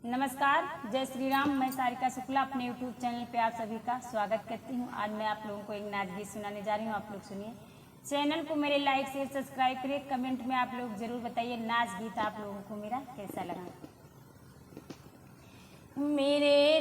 नमस्कार, जय श्री राम। मैं सारिका शुक्ला अपने YouTube चैनल पे आप सभी का स्वागत करती हूँ। आज मैं आप लोगों को एक नाच गीत सुनाने जा रही हूँ। आप लोग सुनिए। चैनल को मेरे लाइक शेयर सब्सक्राइब करिए। कमेंट में आप लोग जरूर बताइए नाच गीत आप लोगों को मेरा कैसा लगा। मेरे